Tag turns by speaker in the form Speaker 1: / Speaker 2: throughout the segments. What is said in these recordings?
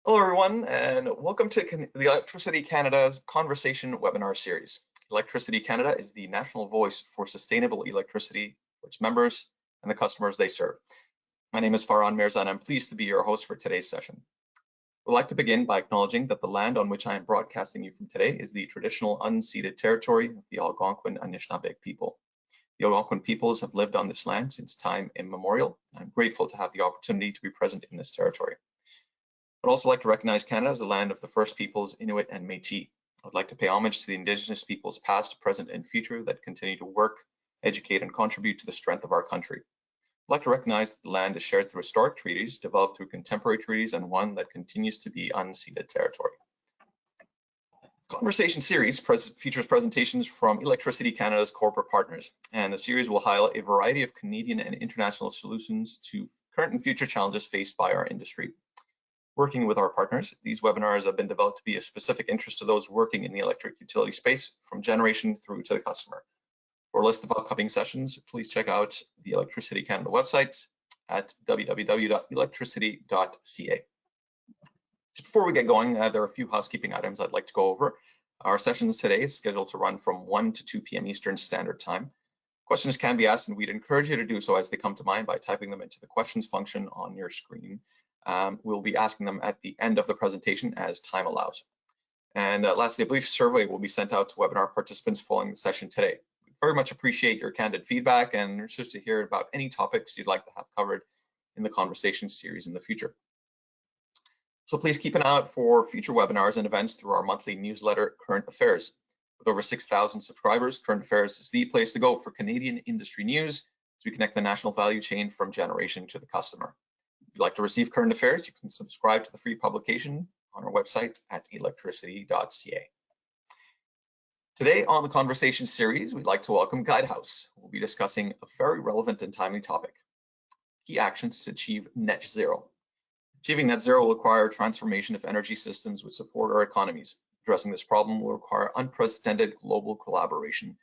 Speaker 1: Hello, everyone, and welcome to the Electricity Canada's Conversation webinar series. Electricity Canada is the national voice for sustainable electricity for its members and the customers they serve. My name is Farhan Mirza, and I'm pleased to be your host for today's session. We'd like to begin by acknowledging that the land on which I am broadcasting you from today is the traditional unceded territory of the Algonquin Anishinaabe people. The Algonquin peoples have lived on this land since time immemorial. I'm grateful to have the opportunity to be present in this territory. I'd also like to recognize Canada as the land of the First Peoples, Inuit, and Métis. I'd like to pay homage to the Indigenous peoples past, present, and future that continue to work, educate, and contribute to the strength of our country. I'd like to recognize that the land is shared through historic treaties, developed through contemporary treaties, and one that continues to be unceded territory. The Conversation series features presentations from Electricity Canada's corporate partners, and the series will highlight a variety of Canadian and international solutions to current and future challenges faced by our industry. Working with our partners, these webinars have been developed to be of specific interest to those working in the electric utility space, from generation through to the customer. For a list of upcoming sessions, please check out the Electricity Canada website at www.electricity.ca. Just before we get going, there are a few housekeeping items I'd like to go over. Our sessions today is scheduled to run from 1 to 2 p.m. Eastern Standard Time. Questions can be asked, and we'd encourage you to do so as they come to mind by typing them into the questions function on your screen. We'll be asking them at the end of the presentation as time allows. And lastly, a brief survey will be sent out to webinar participants following the session today. We very much appreciate your candid feedback and interested to hear about any topics you'd like to have covered in the Conversation series in the future. So please keep an eye out for future webinars and events through our monthly newsletter, Current Affairs. With over 6,000 subscribers, Current Affairs is the place to go for Canadian industry news as we connect the national value chain from generation to the customer. If you'd like to receive current affairs, you can subscribe to the free publication on our website at electricity.ca. Today on the Conversation series, we'd like to welcome Guidehouse. We'll be discussing a very relevant and timely topic: key actions to achieve net zero. Achieving net zero will require transformation of energy systems which support our economies. Addressing this problem will require unprecedented global collaboration.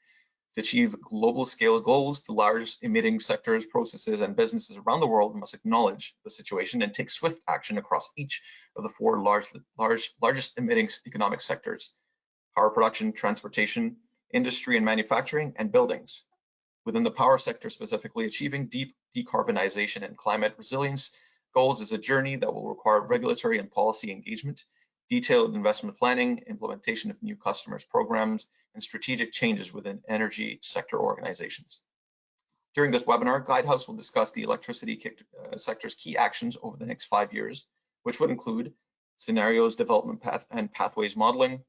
Speaker 1: To achieve global scale goals, the largest emitting sectors, processes, and businesses around the world must acknowledge the situation and take swift action across each of the four largest emitting economic sectors: power production, transportation, industry and manufacturing, and buildings. Within the power sector specifically, achieving deep decarbonization and climate resilience goals is a journey that will require regulatory and policy engagement, detailed investment planning, implementation of new customers programs, and strategic changes within energy sector organizations. During this webinar, Guidehouse will discuss the electricity sector's key actions over the next 5 years, which would include scenarios, development path and pathways modeling,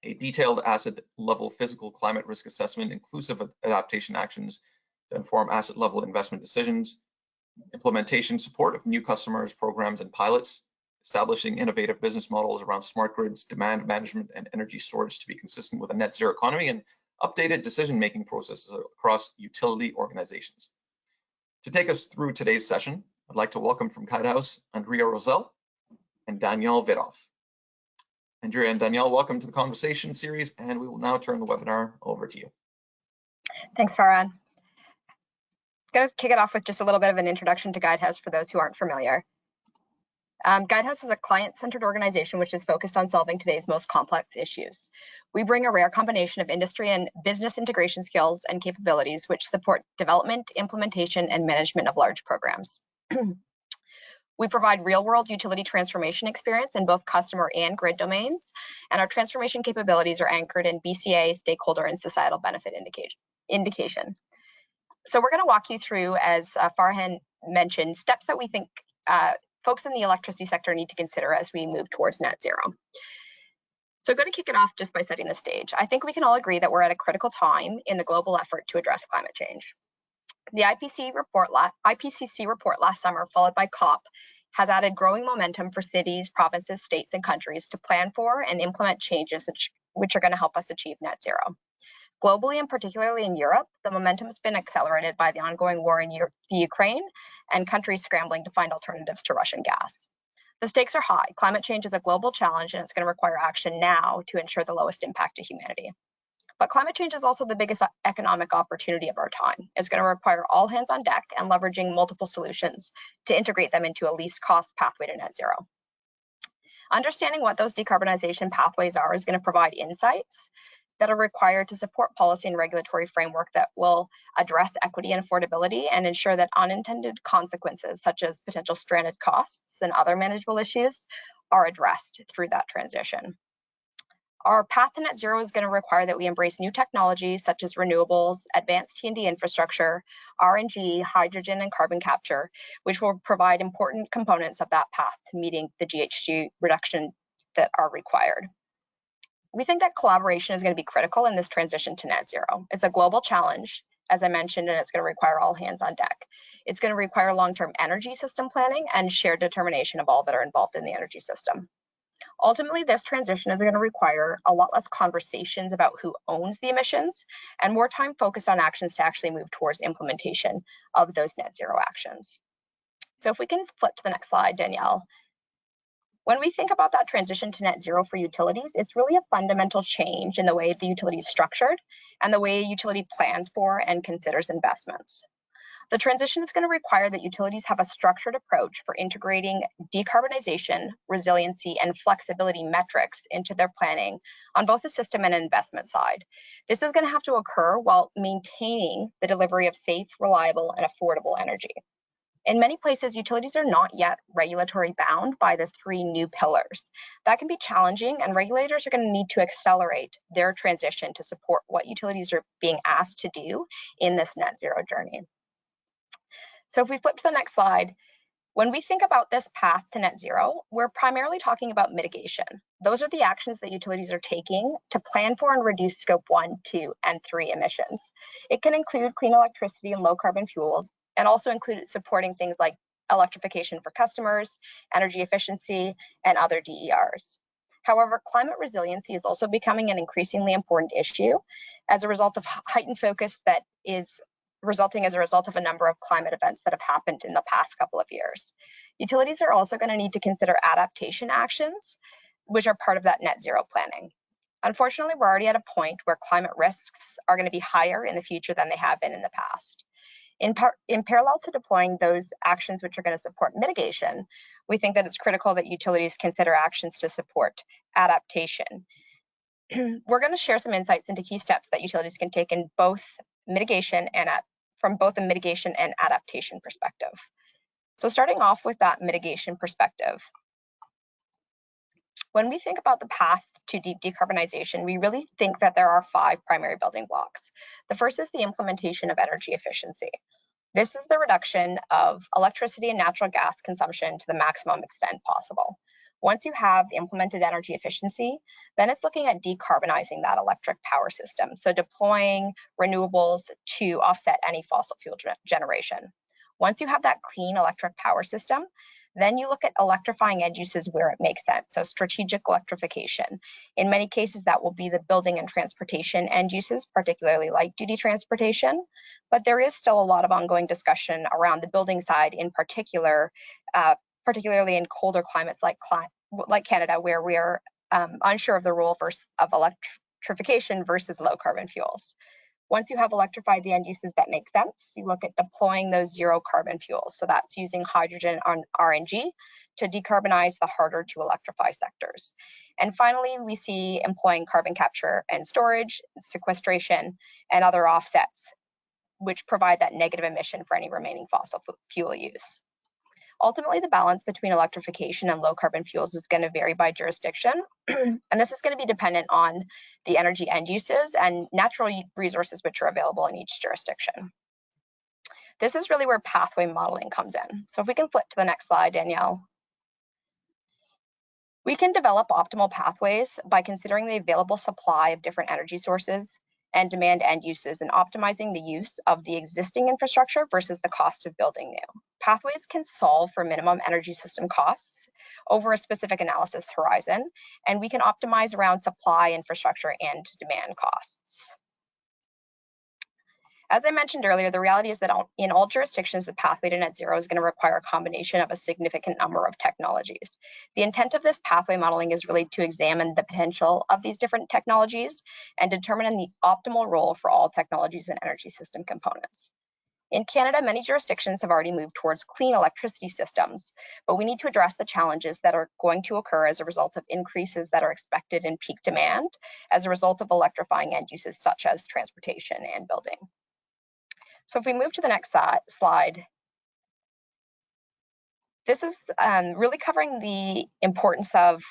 Speaker 1: a detailed asset level physical climate risk assessment inclusive of adaptation actions to inform asset level investment decisions, implementation support of new customers, programs, and pilots, establishing innovative business models around smart grids, demand management, and energy storage to be consistent with a net zero economy, and updated decision-making processes across utility organizations. To take us through today's session, I'd like to welcome from Guidehouse, Andrea Rosell and Danielle Vidoff. Andrea and Danielle, welcome to the Conversation series, and we will now turn the webinar over to you.
Speaker 2: Thanks, Farhan. I'm going to kick it off with just a little bit of an introduction to Guidehouse for those who aren't familiar. Guidehouse is a client-centered organization which is focused on solving today's most complex issues. We bring a rare combination of industry and business integration skills and capabilities which support development, implementation, and management of large programs. We provide real-world utility transformation experience in both customer and grid domains, and our transformation capabilities are anchored in BCA, stakeholder, and societal benefit indication. So we're going to walk you through, as Farhan mentioned, steps that we think folks in the electricity sector need to consider as we move towards net zero. So I'm going to kick it off just by setting the stage. I think we can all agree that we're at a critical time in the global effort to address climate change. The IPCC report last summer, followed by COP, has added growing momentum for cities, provinces, states, and countries to plan for and implement changes which are going to help us achieve net zero. Globally, and particularly in Europe, the momentum has been accelerated by the ongoing war in the Ukraine and countries scrambling to find alternatives to Russian gas. The stakes are high. Climate change is a global challenge, and it's going to require action now to ensure the lowest impact to humanity. But climate change is also the biggest economic opportunity of our time. It's going to require all hands on deck and leveraging multiple solutions to integrate them into a least cost pathway to net zero. Understanding what those decarbonization pathways are is going to provide insights that are required to support policy and regulatory framework that will address equity and affordability and ensure that unintended consequences, such as potential stranded costs and other manageable issues, are addressed through that transition. Our path to net zero is going to require that we embrace new technologies such as renewables, advanced T&D infrastructure, RNG, hydrogen, and carbon capture, which will provide important components of that path to meeting the GHG reduction that are required. We think that collaboration is going to be critical in this transition to net zero. It's a global challenge, as I mentioned, and it's going to require all hands on deck. It's going to require long-term energy system planning and shared determination of all that are involved in the energy system. Ultimately, this transition is going to require a lot less conversations about who owns the emissions and more time focused on actions to actually move towards implementation of those net zero actions. So if we can flip to the next slide, Danielle. When we think about that transition to net zero for utilities, it's really a fundamental change in the way the utility is structured and the way a utility plans for and considers investments. The transition is going to require that utilities have a structured approach for integrating decarbonization, resiliency, and flexibility metrics into their planning on both the system and investment side. This is going to have to occur while maintaining the delivery of safe, reliable, and affordable energy. In many places, utilities are not yet regulatory bound by the three new pillars. That can be challenging, and regulators are going to need to accelerate their transition to support what utilities are being asked to do in this net zero journey. So if we flip to the next slide, when we think about this path to net zero, we're primarily talking about mitigation. Those are the actions that utilities are taking to plan for and reduce scope 1, 2, and 3 emissions. It can include clean electricity and low carbon fuels, and also include supporting things like electrification for customers, energy efficiency, and other DERs. However, climate resiliency is also becoming an increasingly important issue as a result of heightened focus that is resulting as a result of a number of climate events that have happened in the past couple of years. Utilities are also going to need to consider adaptation actions, which are part of that net zero planning. Unfortunately, we're already at a point where climate risks are going to be higher in the future than they have been in the past. In parallel to deploying those actions which are going to support mitigation, we think that it's critical that utilities consider actions to support adaptation. We're going to share some insights into key steps that utilities can take in both mitigation and from both a mitigation and adaptation perspective. So starting off with that mitigation perspective, when we think about the path to deep decarbonization, we really think that there are 5 primary building blocks. The first is the implementation of energy efficiency. This is the reduction of electricity and natural gas consumption to the maximum extent possible. Once you have implemented energy efficiency, then it's looking at decarbonizing that electric power system. So deploying renewables to offset any fossil fuel generation. Once you have that clean electric power system, then you look at electrifying end uses where it makes sense. So strategic electrification. In many cases, that will be the building and transportation end uses, particularly light duty transportation. But there is still a lot of ongoing discussion around the building side in particular, particularly in colder climates like Canada, where we are unsure of the role of electrification versus low carbon fuels. Once you have electrified the end uses that make sense, you look at deploying those zero carbon fuels. So that's using hydrogen on RNG to decarbonize the harder to electrify sectors. And finally, we see employing carbon capture and storage, sequestration, and other offsets, which provide that negative emission for any remaining fossil fuel use. Ultimately, the balance between electrification and low carbon fuels is going to vary by jurisdiction. And this is going to be dependent on the energy end uses and natural resources which are available in each jurisdiction. This is really where pathway modeling comes in. So if we can flip to the next slide, Danielle. We can develop optimal pathways by considering the available supply of different energy sources and demand end uses and optimizing the use of the existing infrastructure versus the cost of building new. Pathways can solve for minimum energy system costs over a specific analysis horizon, and we can optimize around supply, infrastructure, and demand costs. As I mentioned earlier, the reality is that in all jurisdictions, the pathway to net zero is going to require a combination of a significant number of technologies. The intent of this pathway modeling is really to examine the potential of these different technologies and determine the optimal role for all technologies and energy system components. In Canada, many jurisdictions have already moved towards clean electricity systems, but we need to address the challenges that are going to occur as a result of increases that are expected in peak demand as a result of electrifying end uses such as transportation and building. So if we move to the next slide, this is really covering the importance of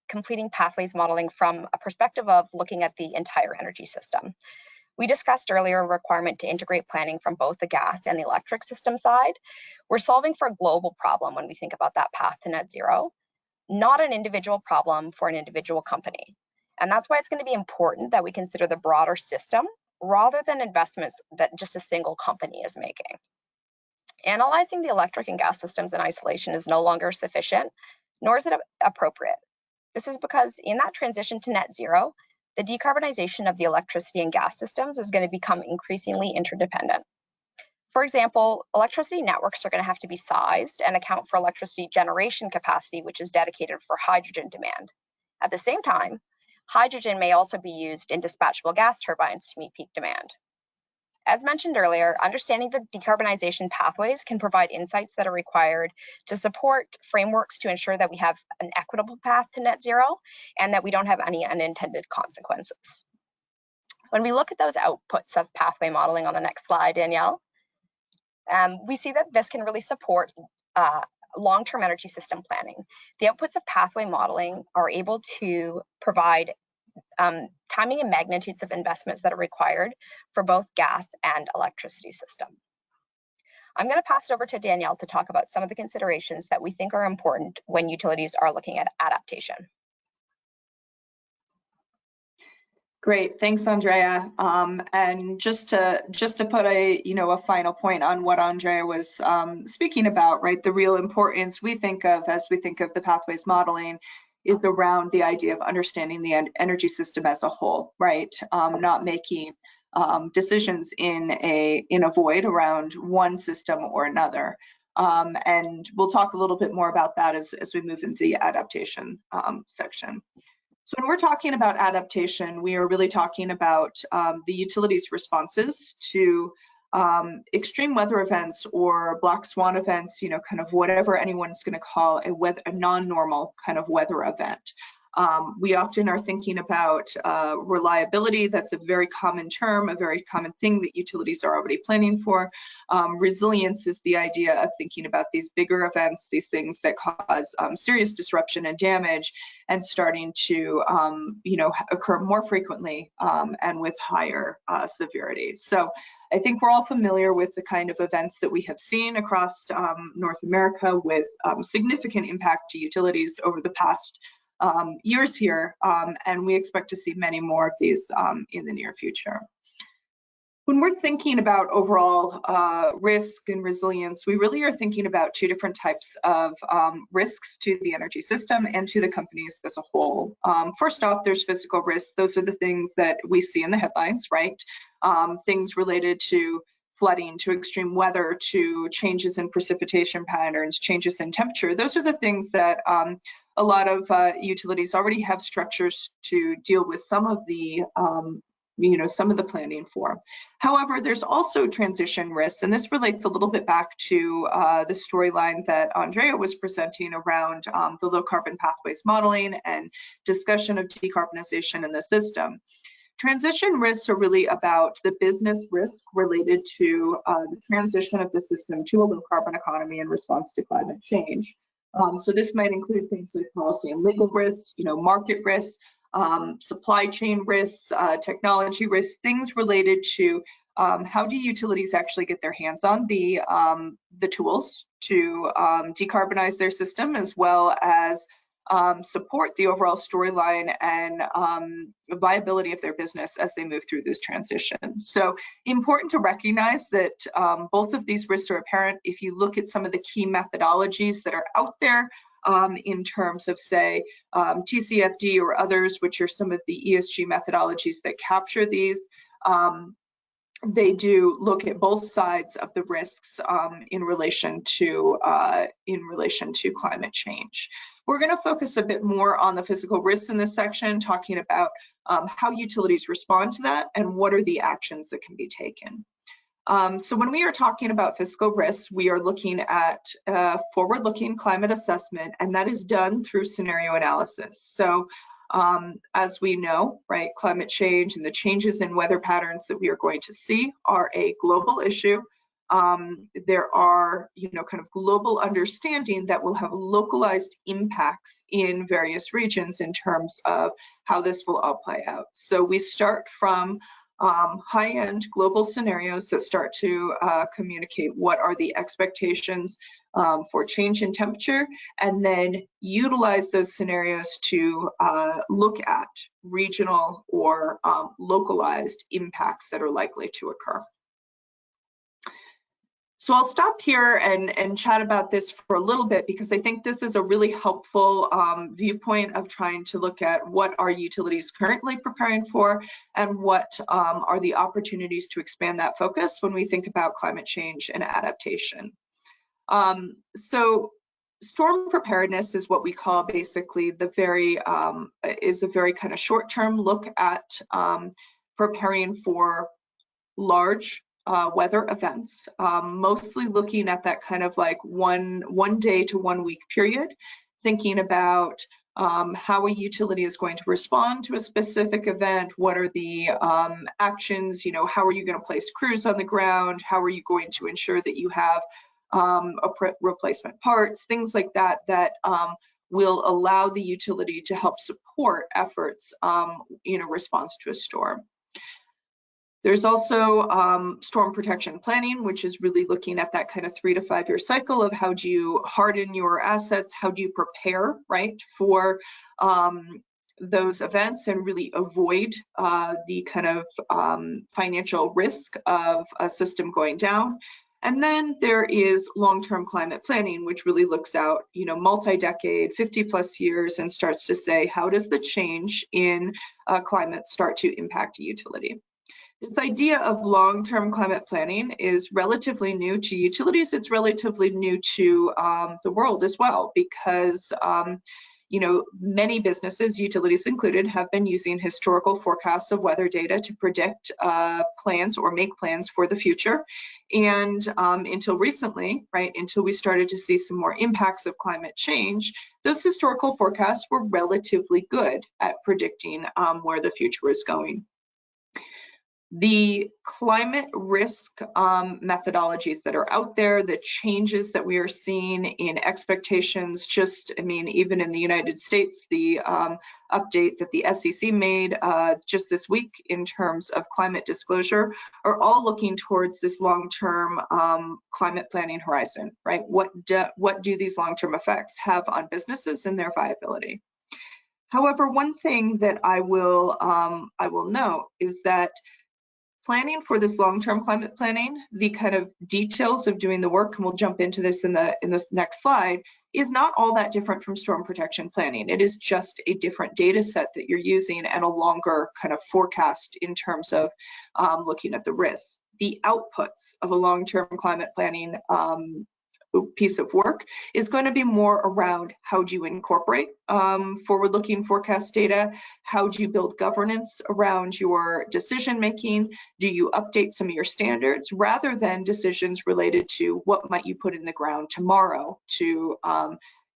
Speaker 2: completing pathways modeling from a perspective of looking at the entire energy system. We discussed earlier a requirement to integrate planning from both the gas and the electric system side. We're solving for a global problem when we think about that path to net zero, not an individual problem for an individual company. And that's why it's going to be important that we consider the broader system rather than investments that just a single company is making. Analyzing the electric and gas systems in isolation is no longer sufficient, nor is it appropriate. This is because in that transition to net zero, the decarbonization of the electricity and gas systems is going to become increasingly interdependent. For example, electricity networks are going to have to be sized and account for electricity generation capacity, which is dedicated for hydrogen demand. At the same time, hydrogen may also be used in dispatchable gas turbines to meet peak demand. As mentioned earlier, understanding the decarbonization pathways can provide insights that are required to support frameworks to ensure that we have an equitable path to net zero and that we don't have any unintended consequences. When we look at those outputs of pathway modeling on the next slide, Danielle, we see that this can really support long-term energy system planning. The outputs of pathway modeling are able to provide timing and magnitudes of investments that are required for both gas and electricity system. I'm going to pass it over to Danielle to talk about some of the considerations that we think are important when utilities are looking at adaptation.
Speaker 3: Great, thanks, Andrea. And just to put a final point on what Andrea was speaking about, right? The real importance we think of as we think of the pathways modeling is around the idea of understanding the energy system as a whole, right? Not making decisions in a void around one system or another. And we'll talk a little bit more about that as we move into the adaptation section. So when we're talking about adaptation, we are really talking about the utilities' responses to extreme weather events or black swan events, kind of whatever anyone's going to call a non-normal kind of weather event. We often are thinking about reliability. That's a very common term, a very common thing that utilities are already planning for. Resilience is the idea of thinking about these bigger events, these things that cause serious disruption and damage, and starting to occur more frequently and with higher severity. So I think we're all familiar with the kind of events that we have seen across North America with significant impact to utilities over the past years here, and we expect to see many more of these in the near future. When we're thinking about overall risk and resilience, we really are thinking about two different types of risks to the energy system and to the companies as a whole. First off, there's physical risks. Those are the things that we see in the headlines, right? Things related to flooding, to extreme weather, to changes in precipitation patterns, changes in temperature. Those are the things that a lot of utilities already have structures to deal with some of the planning for. However, there's also transition risks, and this relates a little bit back to the storyline that Andrea was presenting around the low carbon pathways modeling and discussion of decarbonization in the system. Transition risks are really about the business risk related to the transition of the system to a low carbon economy in response to climate change. So this might include things like policy and legal risks, market risks, supply chain risks, technology risks, things related to how do utilities actually get their hands on the tools to decarbonize their system, as well as support the overall storyline and viability of their business as they move through this transition. So important to recognize that both of these risks are apparent if you look at some of the key methodologies that are out there in terms of, say, TCFD or others, which are some of the ESG methodologies that capture these. They do look at both sides of the risks in relation to climate change. We're going to focus a bit more on the physical risks in this section, talking about how utilities respond to that and what are the actions that can be taken. So when we are talking about fiscal risks, we are looking at forward-looking climate assessment, and that is done through scenario analysis. So as we know, right, climate change and the changes in weather patterns that we are going to see are a global issue. There are, kind of global understanding that will have localized impacts in various regions in terms of how this will all play out. So we start from high-end global scenarios that start to communicate what are the expectations for change in temperature, and then utilize those scenarios to look at regional or localized impacts that are likely to occur. So I'll stop here and chat about this for a little bit, because I think this is a really helpful viewpoint of trying to look at what are utilities currently preparing for and what are the opportunities to expand that focus when we think about climate change and adaptation. So storm preparedness is what we call basically the very kind of short-term look at preparing for large weather events, mostly looking at that kind of like one day to 1 week period, thinking about how a utility is going to respond to a specific event. What are the actions? How are you going to place crews on the ground? How are you going to ensure that you have replacement parts? Things like that will allow the utility to help support efforts in a response to a storm. There's also storm protection planning, which is really looking at that kind of 3 to 5 year cycle of how do you harden your assets, how do you prepare, right, for those events and really avoid the kind of financial risk of a system going down. And then there is long-term climate planning, which really looks out, multi-decade, 50+ years, and starts to say, how does the change in climate start to impact a utility? This idea of long-term climate planning is relatively new to utilities. It's relatively new to the world as well, because many businesses, utilities included, have been using historical forecasts of weather data to predict plans or make plans for the future. And until recently, right, until we started to see some more impacts of climate change, those historical forecasts were relatively good at predicting where the future is going. The climate risk methodologies that are out there, the changes that we are seeing in expectations, even in the United States, the update that the SEC made just this week in terms of climate disclosure, are all looking towards this long-term climate planning horizon, right? What do these long-term effects have on businesses and their viability? However, one thing that I will note is that planning for this long-term climate planning, the kind of details of doing the work, and we'll jump into this in this next slide, is not all that different from storm protection planning. It is just a different data set that you're using and a longer kind of forecast in terms of looking at the risks. The outputs of a long-term climate planning piece of work is going to be more around how do you incorporate forward-looking forecast data, how do you build governance around your decision making, do you update some of your standards, rather than decisions related to what might you put in the ground tomorrow to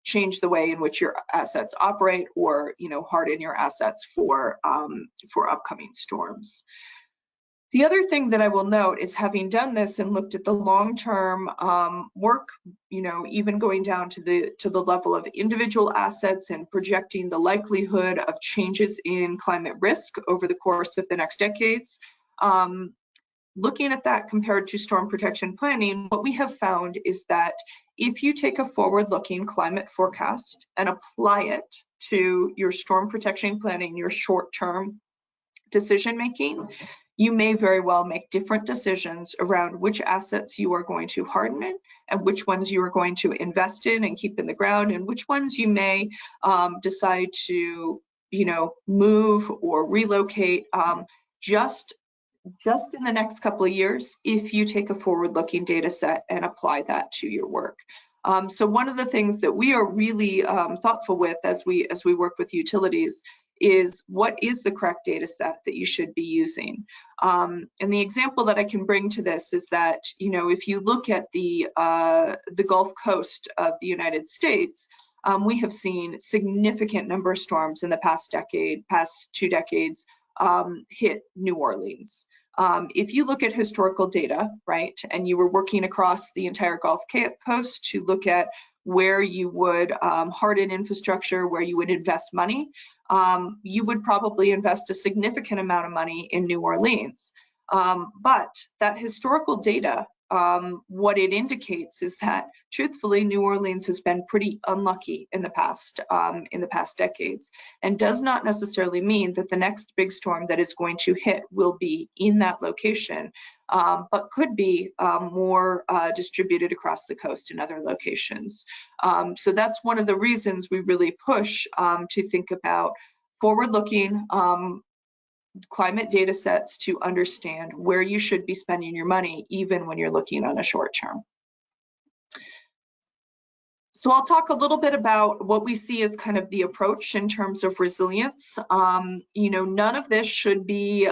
Speaker 3: change the way in which your assets operate, or harden your assets for upcoming storms. The other thing that I will note is, having done this and looked at the long-term work, even going down to the level of individual assets and projecting the likelihood of changes in climate risk over the course of the next decades, looking at that compared to storm protection planning, what we have found is that if you take a forward-looking climate forecast and apply it to your storm protection planning, your short-term decision making, you may very well make different decisions around which assets you are going to harden in and which ones you are going to invest in and keep in the ground, and which ones you may decide to move or relocate just in the next couple of years, if you take a forward-looking data set and apply that to your work. So one of the things that we are really thoughtful with as we work with utilities is what is the correct data set that you should be using. And the example that I can bring to this is that, you know, if you look at the Gulf Coast of the United States, we have seen significant number of storms in the past 2 decades hit New Orleans. If you look at historical data, right, and you were working across the entire Gulf Coast to look at where you would harden infrastructure, where you would invest money, you would probably invest a significant amount of money in New Orleans. But that historical data, what it indicates is that, truthfully, New Orleans has been pretty unlucky in the past decades, and does not necessarily mean that the next big storm that is going to hit will be in that location, but could be more distributed across the coast in other locations. So that's one of the reasons we really push to think about forward-looking climate data sets to understand where you should be spending your money, even when you're looking on a short term. So I'll talk a little bit about what we see as kind of the approach in terms of resilience. You know, none of this should be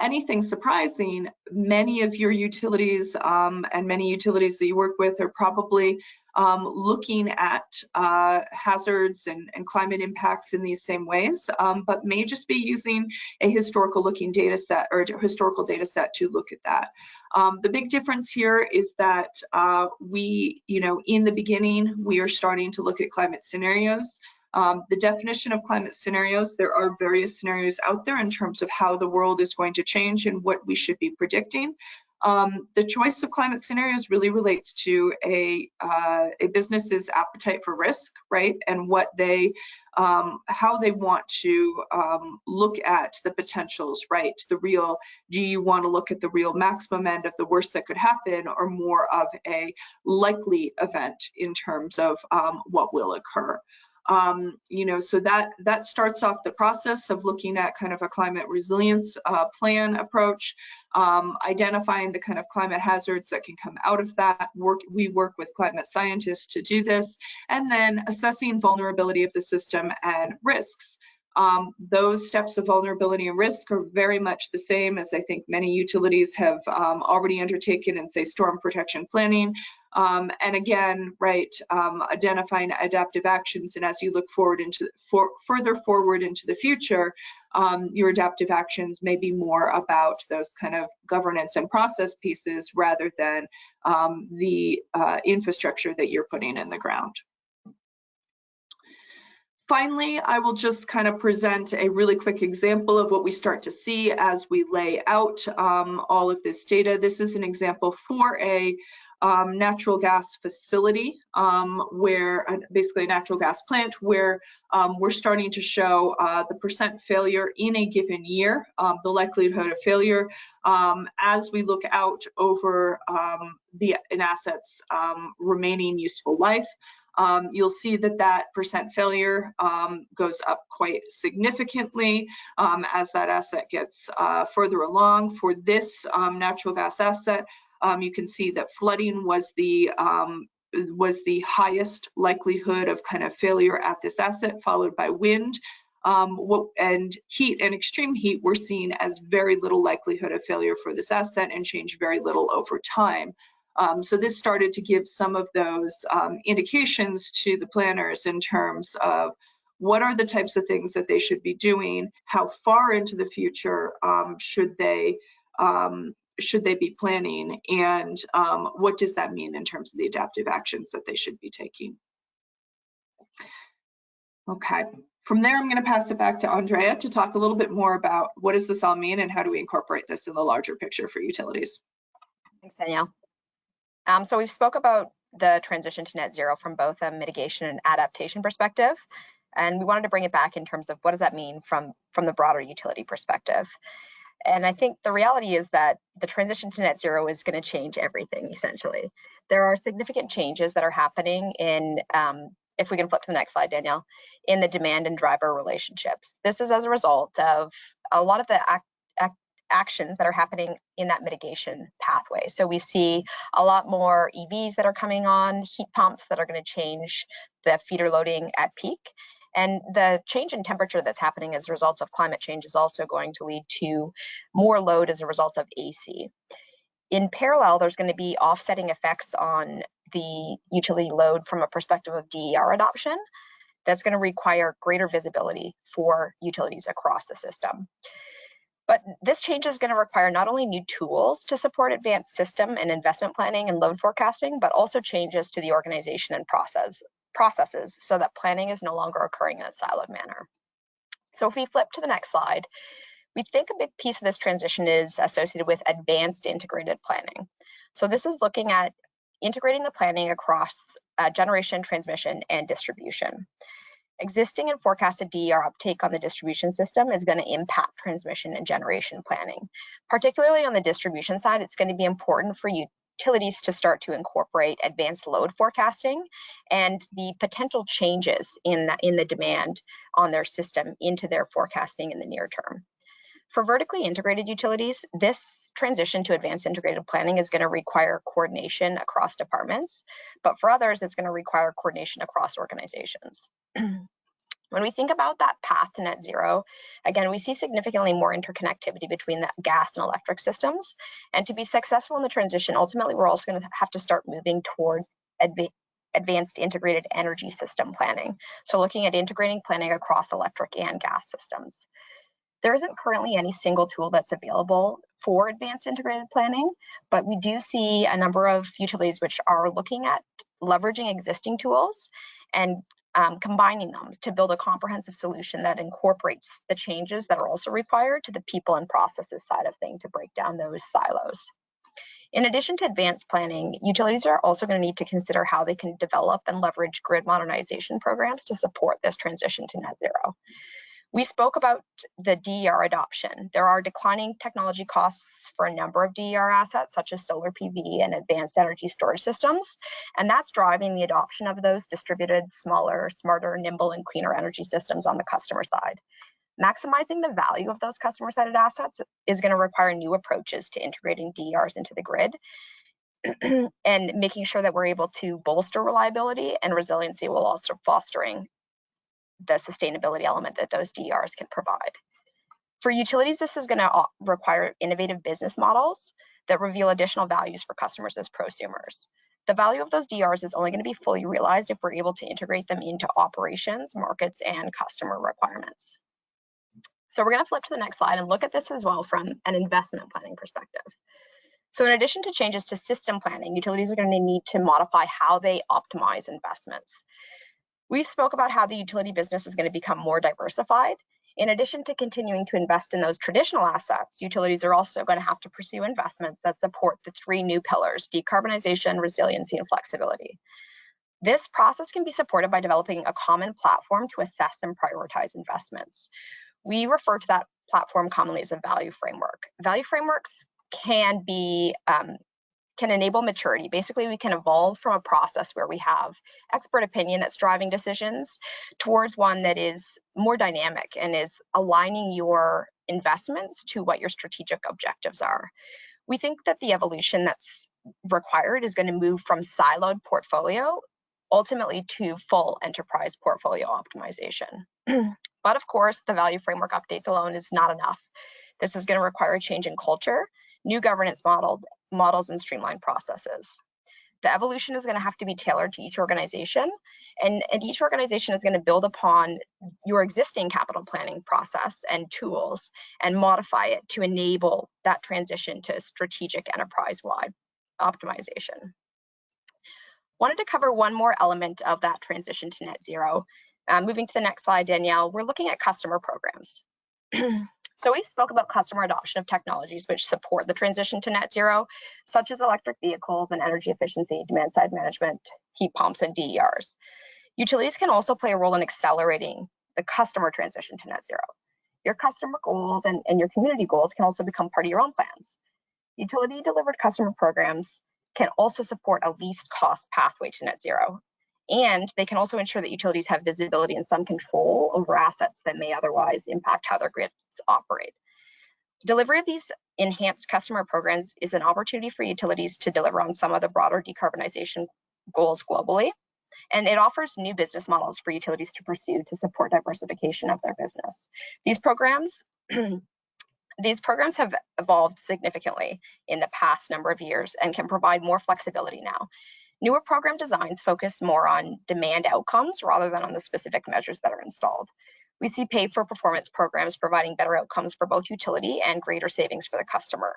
Speaker 3: anything surprising. Many of your utilities and many utilities that you work with are probably looking at hazards and climate impacts in these same ways, but may just be using a historical looking data set or historical data set to look at that. The big difference here is that we, you know, in the beginning, we are starting to look at climate scenarios. The definition of climate scenarios, there are various scenarios out there in terms of how the world is going to change and what we should be predicting. The choice of climate scenarios really relates to a business's appetite for risk, right? And what they, how they want to look at the potentials, right? The real, do you want to look at the real maximum end of the worst that could happen, or more of a likely event in terms of what will occur? You know, so that starts off the process of looking at kind of a climate resilience plan approach, identifying the kind of climate hazards that can come out of that. We work with climate scientists to do this, and then assessing vulnerability of the system and risks. Those steps of vulnerability and risk are very much the same as I think many utilities have already undertaken in, say, storm protection planning. And again, right, identifying adaptive actions, and as you look forward into further forward into the future, your adaptive actions may be more about those kind of governance and process pieces rather than the infrastructure that you're putting in the ground. Finally, I will just kind of present a really quick example of what we start to see as we lay out all of this data. This is an example for a natural gas facility where basically a natural gas plant where we're starting to show the percent failure in a given year, the likelihood of failure as we look out over an asset's remaining useful life. You'll see that that percent failure goes up quite significantly as that asset gets further along. For this natural gas asset, you can see that flooding was the highest likelihood of kind of failure at this asset, followed by wind. And heat and extreme heat we're seeing as very little likelihood of failure for this asset and change very little over time. So this started to give some of those indications to the planners in terms of what are the types of things that they should be doing, how far into the future should they be planning, and what does that mean in terms of the adaptive actions that they should be taking. Okay, from there I'm going to pass it back to Andrea to talk a little bit more about what does this all mean and how do we incorporate this in the larger picture for utilities.
Speaker 2: Thanks, Danielle. So we've spoke about the transition to net zero from both a mitigation and adaptation perspective, and we wanted to bring it back in terms of what does that mean from the broader utility perspective. And I think the reality is that the transition to net zero is going to change everything, essentially. There are significant changes that are happening in, if we can flip to the next slide, Danielle, in the demand and driver relationships. This is as a result of a lot of the actions that are happening in that mitigation pathway. So we see a lot more EVs that are coming on, heat pumps that are going to change the feeder loading at peak. And the change in temperature that's happening as a result of climate change is also going to lead to more load as a result of AC. In parallel, there's going to be offsetting effects on the utility load from a perspective of DER adoption that's going to require greater visibility for utilities across the system. But this change is going to require not only new tools to support advanced system and investment planning and load forecasting, but also changes to the organization and processes so that planning is no longer occurring in a siloed manner. So if we flip to the next slide, we think a big piece of this transition is associated with advanced integrated planning. So this is looking at integrating the planning across generation, transmission, and distribution. Existing and forecasted DER uptake on the distribution system is going to impact transmission and generation planning. Particularly on the distribution side, it's going to be important for utilities to start to incorporate advanced load forecasting and the potential changes in the demand on their system into their forecasting in the near term. For vertically integrated utilities, this transition to advanced integrated planning is going to require coordination across departments, but for others, it's going to require coordination across organizations. When we think about that path to net zero, again, we see significantly more interconnectivity between the gas and electric systems. And to be successful in the transition, ultimately, we're also going to have to start moving towards advanced integrated energy system planning. So looking at integrating planning across electric and gas systems. There isn't currently any single tool that's available for advanced integrated planning, but we do see a number of utilities which are looking at leveraging existing tools and combining them to build a comprehensive solution that incorporates the changes that are also required to the people and processes side of things to break down those silos. In addition to advanced planning, utilities are also going to need to consider how they can develop and leverage grid modernization programs to support this transition to net zero. We spoke about the DER adoption. There are declining technology costs for a number of DER assets, such as solar PV and advanced energy storage systems, and that's driving the adoption of those distributed, smaller, smarter, nimble, and cleaner energy systems on the customer side. Maximizing the value of those customer-sided assets is going to require new approaches to integrating DERs into the grid and making sure that we're able to bolster reliability and resiliency while also fostering the sustainability element that those DERs can provide. For utilities, this is going to require innovative business models that reveal additional values for customers as prosumers. The value of those DERs is only going to be fully realized if we're able to integrate them into operations, markets, and customer requirements. So we're going to flip to the next slide and look at this as well from an investment planning perspective. So in addition to changes to system planning, utilities are going to need to modify how they optimize investments. We spoke about how the utility business is going to become more diversified. In addition to continuing to invest in those traditional assets, utilities are also going to have to pursue investments that support the three new pillars: decarbonization, resiliency, and flexibility. This process can be supported by developing a common platform to assess and prioritize investments. We refer to that platform commonly as a value framework. Value frameworks can enable maturity. Basically, we can evolve from a process where we have expert opinion that's driving decisions towards one that is more dynamic and is aligning your investments to what your strategic objectives are. We think that the evolution that's required is going to move from siloed portfolio ultimately to full enterprise portfolio optimization. But of course, the value framework updates alone is not enough. This is going to require a change in culture, new governance models, and streamlined processes. The evolution is going to have to be tailored to each organization, and each organization is going to build upon your existing capital planning process and tools and modify it to enable that transition to strategic enterprise-wide optimization. Wanted to cover one more element of that transition to net zero. Moving to the next slide, Danielle, we're looking at customer programs. So we spoke about customer adoption of technologies which support the transition to net zero, such as electric vehicles and energy efficiency, demand side management, heat pumps, and DERs. Utilities can also play a role in accelerating the customer transition to net zero. Your customer goals and your community goals can also become part of your own plans. Utility delivered customer programs can also support a least cost pathway to net zero. And they can also ensure that utilities have visibility and some control over assets that may otherwise impact how their grids operate. Delivery of these enhanced customer programs is an opportunity for utilities to deliver on some of the broader decarbonization goals globally. and it offers new business models for utilities to pursue to support diversification of their business. These programs have evolved significantly in the past number of years and can provide more flexibility now. Newer program designs focus more on demand outcomes rather than on the specific measures that are installed. We see pay-for-performance programs providing better outcomes for both utility and greater savings for the customer.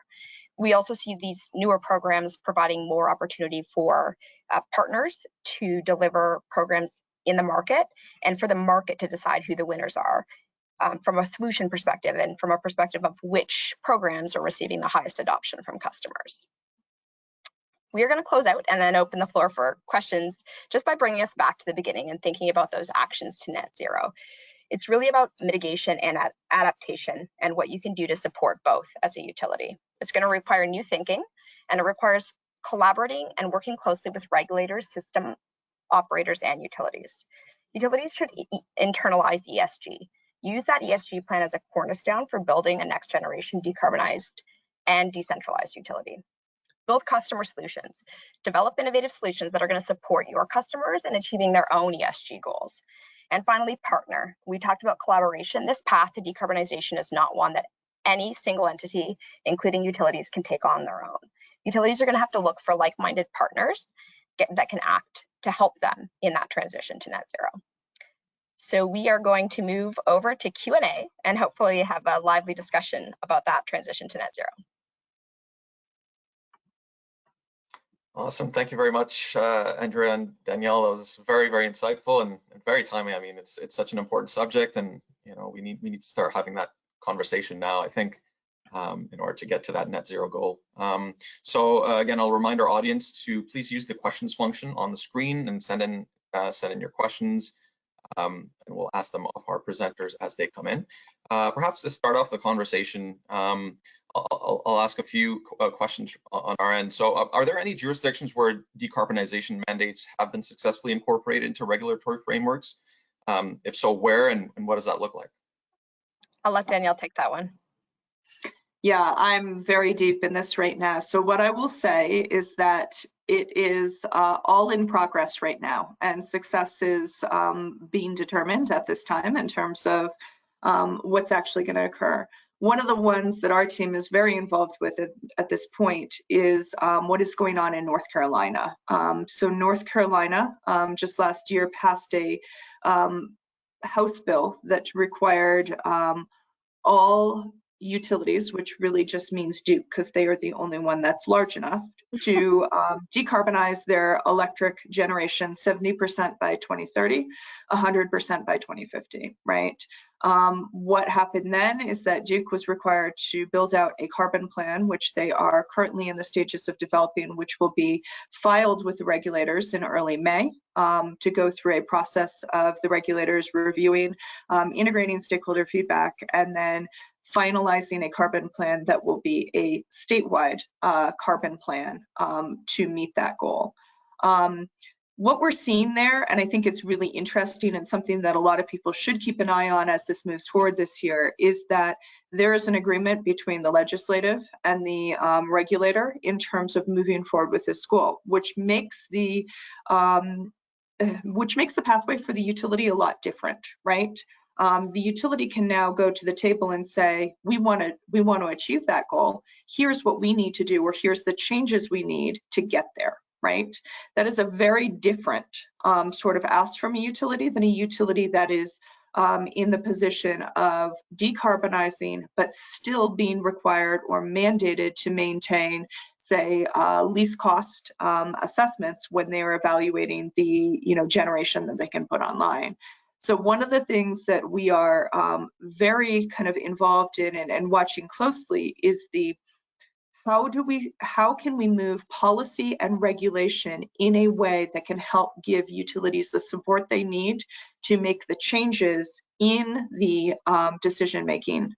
Speaker 2: We also see these newer programs providing more opportunity for partners to deliver programs in the market and for the market to decide who the winners are from a solution perspective and from a perspective of which programs are receiving the highest adoption from customers. We are going to close out and then open the floor for questions just by bringing us back to the beginning and thinking about those actions to net zero. It's really about mitigation and adaptation and what you can do to support both as a utility. It's going to require new thinking, and it requires collaborating and working closely with regulators, system operators, and utilities. Utilities should internalize ESG. Use that ESG plan as a cornerstone for building a next generation decarbonized and decentralized utility. Build customer solutions. Develop innovative solutions that are going to support your customers in achieving their own ESG goals. And finally, partner. We talked about collaboration. This path to decarbonization is not one that any single entity, including utilities, can take on their own. Utilities are going to have to look for like-minded partners that can act to help them in that transition to net zero. So we are going to move over to Q&A and hopefully have a lively discussion about that transition to net zero.
Speaker 1: Awesome. Thank you very much, Andrea and Danielle. That was very, very insightful and very timely. I mean, it's such an important subject, and we need to start having that conversation now, I think, in order to get to that net zero goal. So again, I'll remind our audience to please use the questions function on the screen and send in your questions, and we'll ask them of our presenters as they come in. Perhaps to start off the conversation, I'll ask a few questions on our end. So are there any jurisdictions where decarbonization mandates have been successfully incorporated into regulatory frameworks? If so, where and what does that look like?
Speaker 2: I'll let Danielle take that one.
Speaker 3: Yeah, I'm very deep in this right now. So what I will say is that it is all in progress right now, and success is being determined at this time in terms of what's actually going to occur. One of the ones that our team is very involved with at this point is what is going on in North Carolina. So North Carolina just last year passed a House bill that required all utilities, which really just means Duke because they are the only one that's large enough, to decarbonize their electric generation 70% by 2030, 100% by 2050, right? What happened then is that Duke was required to build out a carbon plan, which they are currently in the stages of developing, which will be filed with the regulators in early May to go through a process of the regulators reviewing, integrating stakeholder feedback, and then finalizing a carbon plan that will be a statewide carbon plan to meet that goal. What we're seeing there, and I think it's really interesting and something that a lot of people should keep an eye on as this moves forward this year, is that there is an agreement between the legislative and the regulator in terms of moving forward with this goal, which makes the pathway for the utility a lot different, right? The utility can now go to the table and say, we want to achieve that goal. Here's what we need to do, or here's the changes we need to get there, right? That is a very different sort of ask from a utility than a utility that is in the position of decarbonizing, but still being required or mandated to maintain, say, least cost assessments when they're evaluating the generation that they can put online. So one of the things that we are very kind of involved in and watching closely is how can we move policy and regulation in a way that can help give utilities the support they need to make the changes in the decision-making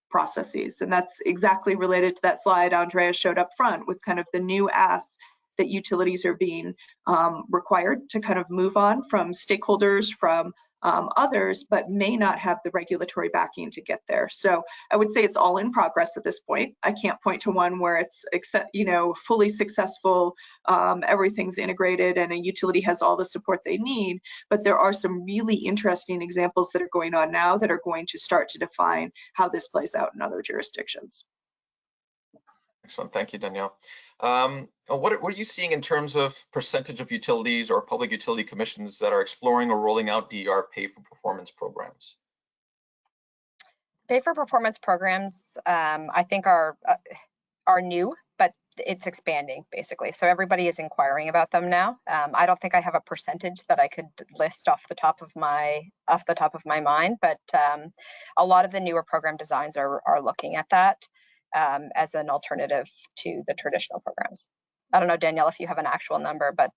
Speaker 3: processes. And that's exactly related to that slide Andrea showed up front with kind of the new asks that utilities are being required to kind of move on from stakeholders, from others, but may not have the regulatory backing to get there. So I would say it's all in progress at this point. I can't point to one where it's fully successful, everything's integrated and a utility has all the support they need, but there are some really interesting examples that are going on now that are going to start to define how this plays out in other jurisdictions.
Speaker 1: Excellent, thank you, Danielle. What are you seeing in terms of percentage of utilities or public utility commissions that are exploring or rolling out DER pay-for-performance programs?
Speaker 2: Pay-for-performance programs, I think, are new, but it's expanding basically. So everybody is inquiring about them now. I don't think I have a percentage that I could list off the top of my mind, but a lot of the newer program designs are looking at that as an alternative to the traditional programs. I don't know, Danielle, if you have an actual number, but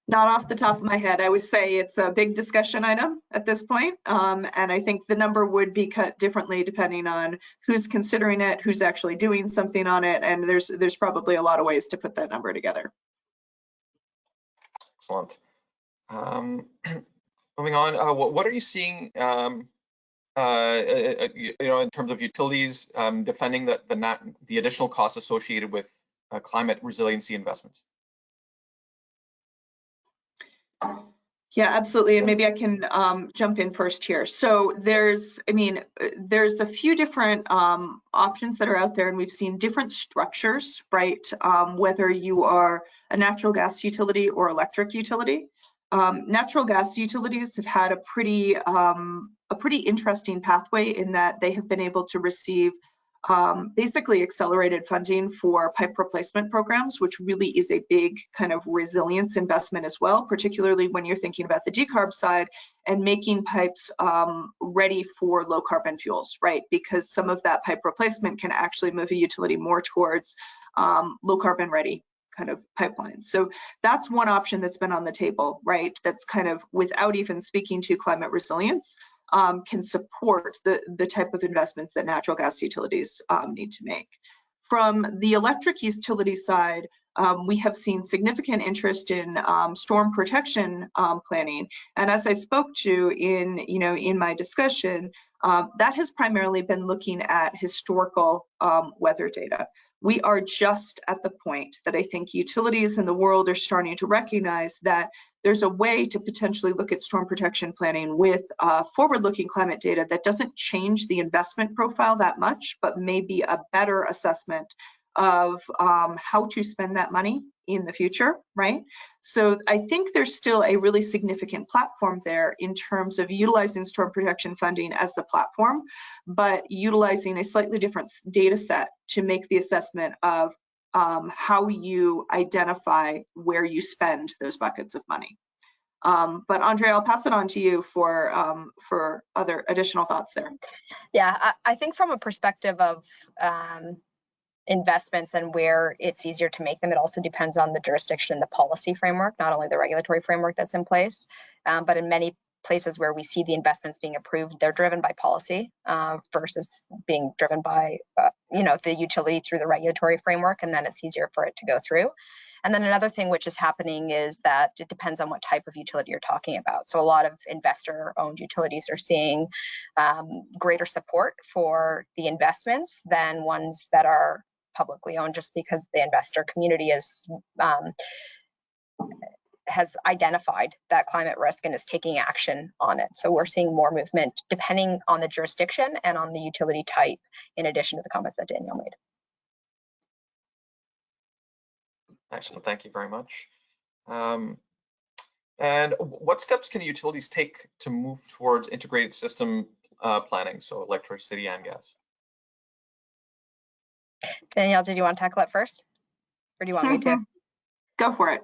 Speaker 3: not off the top of my head. I would say it's a big discussion item at this point. And I think the number would be cut differently depending on who's considering it, who's actually doing something on it. And there's probably a lot of ways to put that number together.
Speaker 1: Excellent. Moving on, what are you seeing in terms of utilities defending the additional costs associated with climate resiliency investments?
Speaker 3: Yeah, absolutely. And maybe I can jump in first here. So there's a few different options that are out there, and we've seen different structures, right? Whether you are a natural gas utility or electric utility. Natural gas utilities have had a pretty interesting pathway in that they have been able to receive basically accelerated funding for pipe replacement programs, which really is a big kind of resilience investment as well, particularly when you're thinking about the decarb side and making pipes ready for low carbon fuels, right? Because some of that pipe replacement can actually move a utility more towards low carbon ready kind of pipelines. So that's one option that's been on the table, right? That's kind of without even speaking to climate resilience, can support the type of investments that natural gas utilities need to make. From the electric utility side, we have seen significant interest in storm protection planning. And as I spoke to in my discussion, that has primarily been looking at historical weather data. We are just at the point that I think utilities in the world are starting to recognize that there's a way to potentially look at storm protection planning with forward-looking climate data that doesn't change the investment profile that much, but maybe a better assessment of how to spend that money in the future, right? So I think there's still a really significant platform there in terms of utilizing storm protection funding as the platform, but utilizing a slightly different data set to make the assessment of how you identify where you spend those buckets of money. But Andrea, I'll pass it on to you for other additional thoughts there.
Speaker 2: Yeah, I think from a perspective of investments and where it's easier to make them, it also depends on the jurisdiction and the policy framework, not only the regulatory framework that's in place, but in many places where we see the investments being approved, they're driven by policy versus being driven by the utility through the regulatory framework, and then it's easier for it to go through. And then another thing which is happening is that it depends on what type of utility you're talking about. So a lot of investor-owned utilities are seeing greater support for the investments than ones that are publicly owned, just because the investor community has identified that climate risk and is taking action on it. So we're seeing more movement depending on the jurisdiction and on the utility type, in addition to the comments that Danielle made.
Speaker 1: Excellent, thank you very much. And what steps can utilities take to move towards integrated system planning, so electricity and gas?
Speaker 2: Danielle, did you want to tackle it first? Or do you want me to?
Speaker 3: Go for it.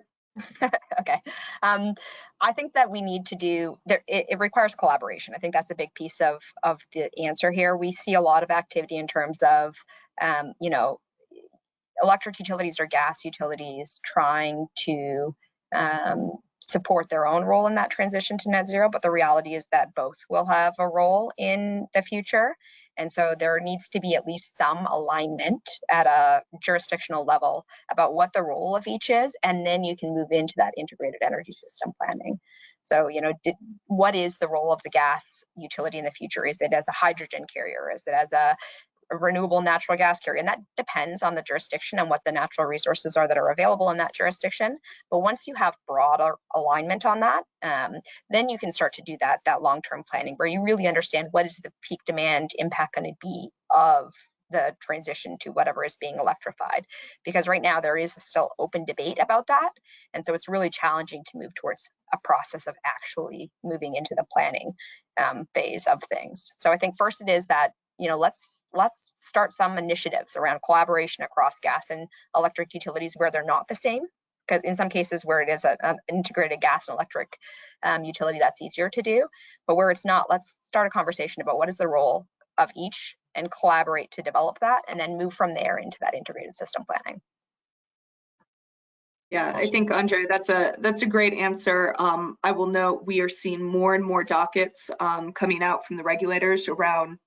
Speaker 2: Okay. I think that we need to do, it requires collaboration. I think that's a big piece of the answer here. We see a lot of activity in terms of, electric utilities or gas utilities trying to support their own role in that transition to net zero, but the reality is that both will have a role in the future. And so there needs to be at least some alignment at a jurisdictional level about what the role of each is, and then you can move into that integrated energy system planning. So, what is the role of the gas utility in the future? Is it as a hydrogen carrier? Is it as a renewable natural gas carrier? And that depends on the jurisdiction and what the natural resources are that are available in that jurisdiction. But once you have broader alignment on that, then you can start to do that long-term planning where you really understand what is the peak demand impact going to be of the transition to whatever is being electrified. Because right now there is still open debate about that. And so it's really challenging to move towards a process of actually moving into the planning phase of things. So I think first it is that, let's start some initiatives around collaboration across gas and electric utilities where they're not the same. Because in some cases where it is an integrated gas and electric utility, that's easier to do. But where it's not, let's start a conversation about what is the role of each and collaborate to develop that, and then move from there into that integrated system planning.
Speaker 3: Yeah, I think, Andre, that's a great answer. I will note we are seeing more and more dockets coming out from the regulators around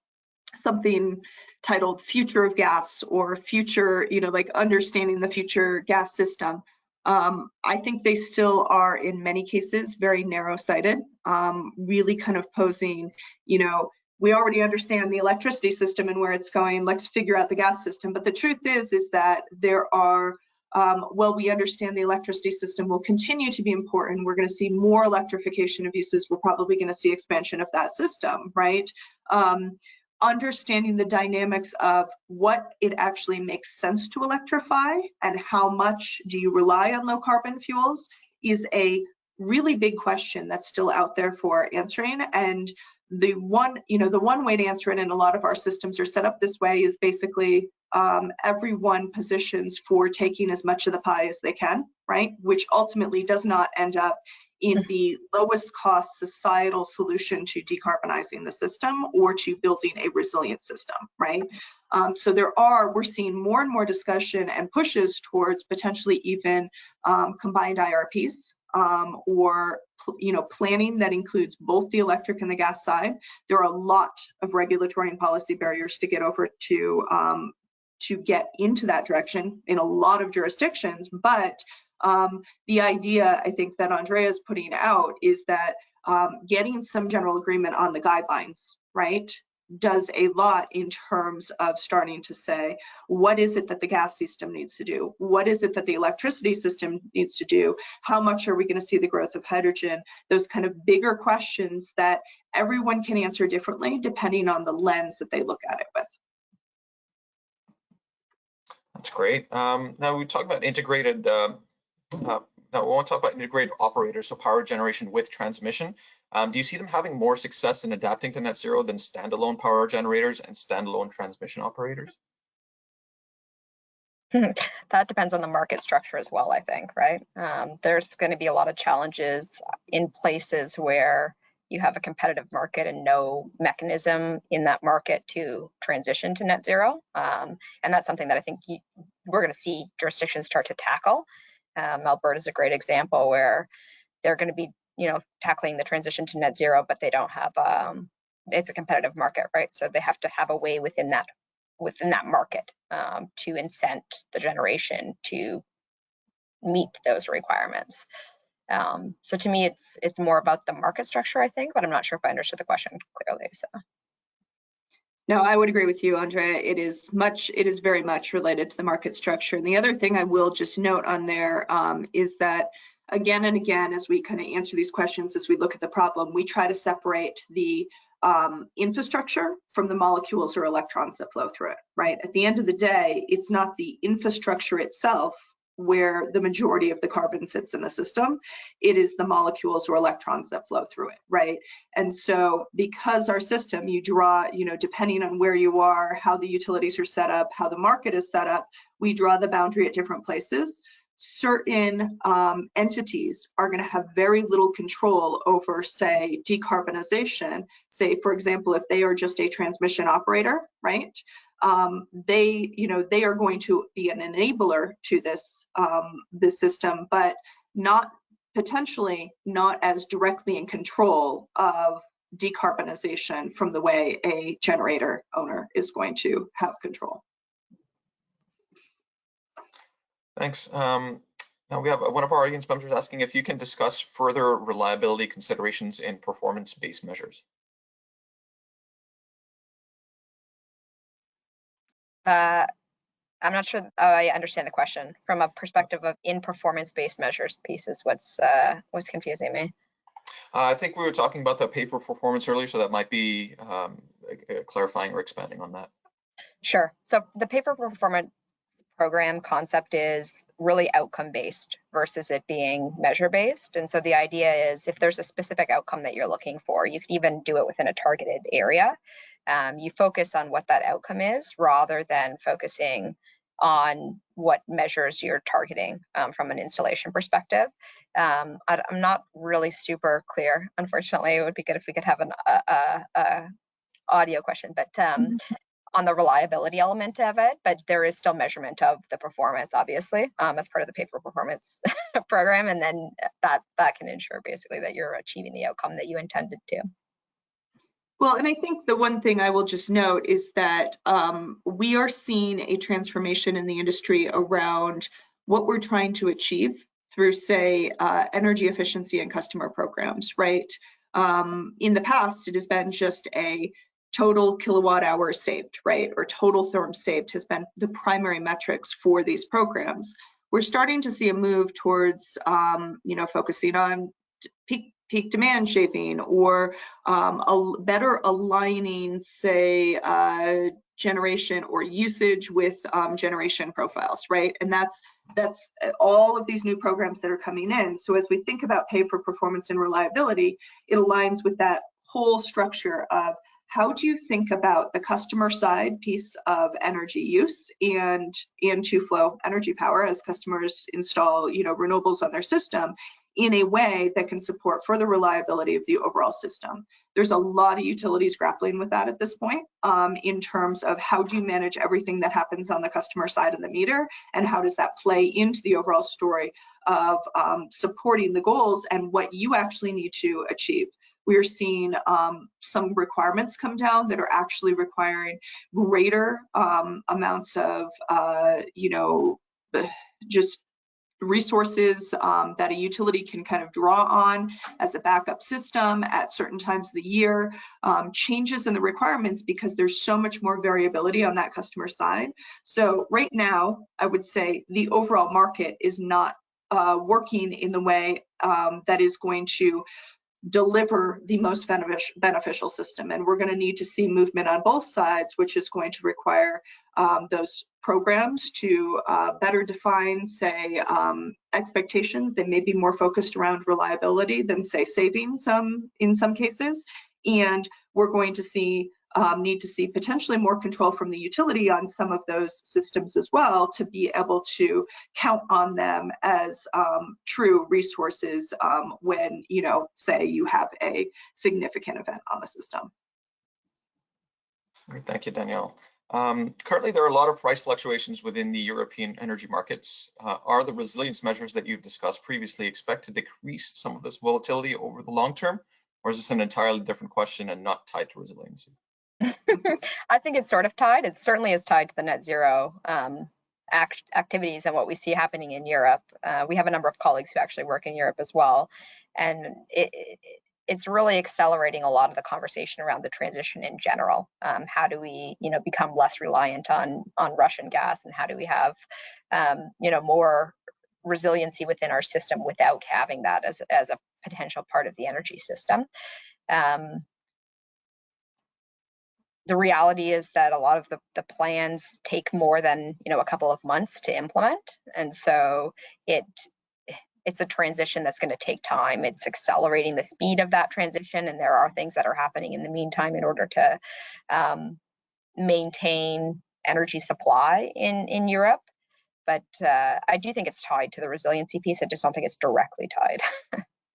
Speaker 3: something titled Future of Gas, or future, like understanding the future gas system. I think they still are in many cases very narrow-sighted, really kind of posing, we already understand the electricity system and where it's going, let's figure out the gas system. But the truth is that there are, well, we understand the electricity system will continue to be important. We're going to see more electrification of uses. We're probably going to see expansion of that system, right? Understanding the dynamics of what it actually makes sense to electrify and how much do you rely on low carbon fuels is a really big question that's still out there for answering. And the one way to answer it, and a lot of our systems are set up this way, is basically everyone positions for taking as much of the pie as they can, right? Which ultimately does not end up in the lowest cost societal solution to decarbonizing the system or to building a resilient system, right? So we're seeing more and more discussion and pushes towards potentially even combined IRPs, or planning that includes both the electric and the gas side. There are a lot of regulatory and policy barriers to get over to get into that direction in a lot of jurisdictions, but the idea I think that Andrea is putting out is that getting some general agreement on the guidelines, right, does a lot in terms of starting to say, what is it that the gas system needs to do? What is it that the electricity system needs to do? How much are we going to see the growth of hydrogen? Those kind of bigger questions that everyone can answer differently depending on the lens that they look at it with.
Speaker 1: That's great. Now we talk about integrated. Now we want to talk about integrated operators, so power generation with transmission. Do you see them having more success in adapting to net zero than standalone power generators and standalone transmission operators?
Speaker 2: That depends on the market structure as well, I think, right? There's going to be a lot of challenges in places where you have a competitive market and no mechanism in that market to transition to net zero. And that's something that I think we're going to see jurisdictions start to tackle. Alberta is a great example where they're going to be, tackling the transition to net zero, but they don't have, it's a competitive market, right? So they have to have a way within that market to incent the generation to meet those requirements. So to me, it's more about the market structure, I think, but I'm not sure if I understood the question clearly. So.
Speaker 3: No, I would agree with you, Andrea. It is very much related to the market structure. And the other thing I will just note on there is that again and again, as we kind of answer these questions, as we look at the problem, we try to separate the infrastructure from the molecules or electrons that flow through it, right? At the end of the day, it's not the infrastructure itself where the majority of the carbon sits in the system. It is the molecules or electrons that flow through it, right? And so because our system, you draw, depending on where you are, how the utilities are set up, how the market is set up, we draw the boundary at different places. Certain entities are going to have very little control over, say, decarbonization. Say, for example, if they are just a transmission operator, right? They are going to be an enabler to this system, but potentially not as directly in control of decarbonization from the way a generator owner is going to have control.
Speaker 1: Thanks. Now we have one of our audience members asking if you can discuss further reliability considerations in performance-based measures.
Speaker 2: I'm not sure I understand the question. From a perspective of in performance-based measures pieces, what's confusing me?
Speaker 1: I think we were talking about the pay for performance earlier, so that might be clarifying or expanding on that.
Speaker 2: Sure. So the pay for performance program concept is really outcome-based versus it being measure-based. And so the idea is if there's a specific outcome that you're looking for, you can even do it within a targeted area. You focus on what that outcome is rather than focusing on what measures you're targeting from an installation perspective. I'm not really super clear. Unfortunately, it would be good if we could have an audio question, but on the reliability element of it, but there is still measurement of the performance, obviously, as part of the pay for performance program, and then that can ensure basically that you're achieving the outcome that you intended to.
Speaker 3: Well, and I think the one thing I will just note is that we are seeing a transformation in the industry around what we're trying to achieve through, say, energy efficiency and customer programs, right? In the past, it has been just a total kilowatt hours saved, right? Or total therm saved has been the primary metrics for these programs. We're starting to see a move towards, focusing on peak demand shaping or better aligning, say, generation or usage with generation profiles, right? And that's all of these new programs that are coming in. So as we think about pay for performance and reliability, it aligns with that whole structure of how do you think about the customer side piece of energy use and to flow energy power as customers install, renewables on their system in a way that can support further reliability of the overall system. There's a lot of utilities grappling with that at this point in terms of how do you manage everything that happens on the customer side of the meter and how does that play into the overall story of supporting the goals and what you actually need to achieve. We're seeing some requirements come down that are actually requiring greater amounts of, just resources that a utility can kind of draw on as a backup system at certain times of the year, changes in the requirements because there's so much more variability on that customer side. So right now, I would say the overall market is not working in the way that is going to deliver the most beneficial system. And we're going to need to see movement on both sides, which is going to require those programs to better define, say, expectations. They may be more focused around reliability than, say, savings in some cases. And we're going to need to see potentially more control from the utility on some of those systems as well to be able to count on them as true resources when, say you have a significant event on the system.
Speaker 1: Great, thank you, Danielle. Currently, there are a lot of price fluctuations within the European energy markets. Are the resilience measures that you've discussed previously expected to decrease some of this volatility over the long term, or is this an entirely different question and not tied to resiliency?
Speaker 2: I think it's sort of tied. It certainly is tied to the net zero activities and what we see happening in Europe. We have a number of colleagues who actually work in Europe as well. And it's really accelerating a lot of the conversation around the transition in general. How do we, become less reliant on Russian gas, and how do we have, more resiliency within our system without having that as a potential part of the energy system. The reality is that a lot of the plans take more than a couple of months to implement, and so it's a transition that's going to take time. It's accelerating the speed of that transition, and there are things that are happening in the meantime in order to maintain energy supply in Europe. But I do think it's tied to the resiliency piece. I just don't think it's directly tied.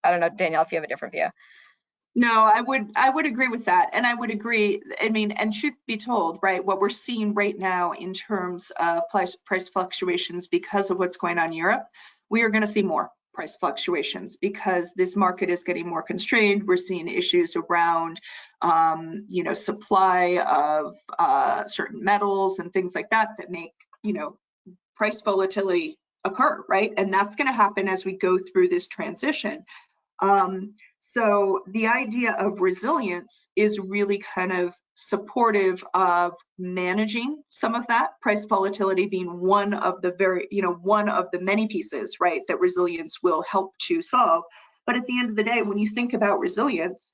Speaker 2: I don't know, Danielle, if you have a different view.
Speaker 3: No, I would agree with that. And I would agree, and truth be told, right, what we're seeing right now in terms of price fluctuations because of what's going on in Europe, we are going to see more price fluctuations, because this market is getting more constrained. We're seeing issues around, you know, supply of certain metals and things like that that make, you know, price volatility occur, right? And that's going to happen as we go through this transition. So the idea of resilience is really kind of supportive of managing some of that, price volatility being one of the one of the many pieces, right, that resilience will help to solve. But at the end of the day, when you think about resilience,